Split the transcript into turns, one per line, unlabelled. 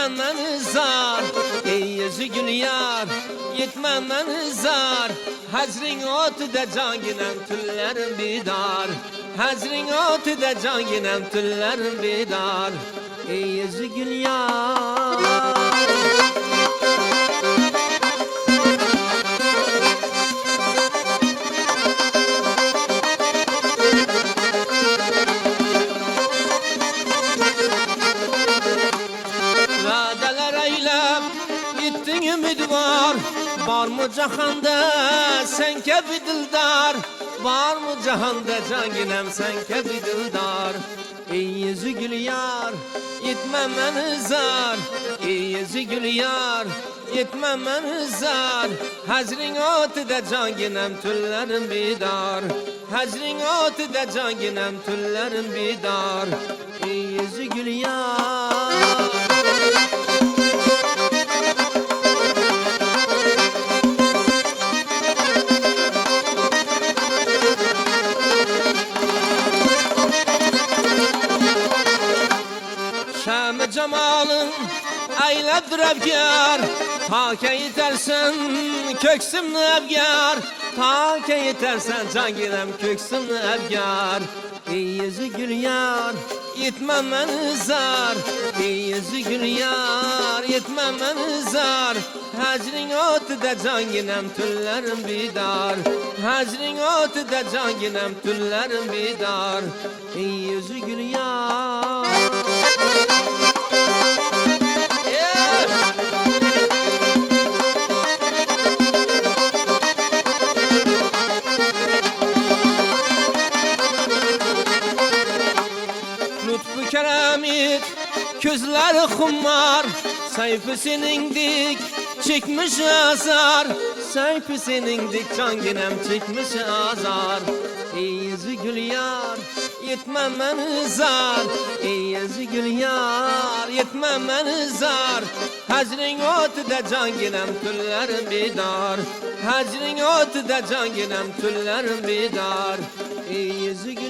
yetmenden zar. Ey yüzü gül yar, yetmenden zar. Hacrin otuda canginem tüllerim bidar. Hacrin otuda canginem tüllerim bidar. Ey yüzü gül yar. Ümid var mı cahanda sen kebi dildar? Var mı cahanda canginem sen kebi dildar? Ey yüzü gül yar, yetmemen zar. Ey yüzü gül yar, yetmemen zar. Hacrin otuda canginem tüllerim bidar. Hacrin otuda canginem tüllerim bidar. Ey yüzü gül yar. Şam cemalın eyledir evgar. Ta ki yetersen köksümlü evgar. Ta ki yetersen canginem köksümlü evgar. Ey yüzü gül yar, yetmemen zar. Ey yüzü gül yar, yetmemen zar. Hacrin otuda canginem tüllerim bidar. Hacrin otuda canginem tüllerim bidar. Ey yüzü gül yar. Lütfu keramit, gözleri xummar. Sayfı senindik, çekmiş azar. Sayfı senindik, canginem çekmiş azar. Ey yüzü gül yar, yetmemen zar. Ey yüzü gül yar, yetmemen zar. Hacrin otuda canginem tüllerim bidar. Hacrin otuda canginem tüllerim bidar. Ey yüzü gül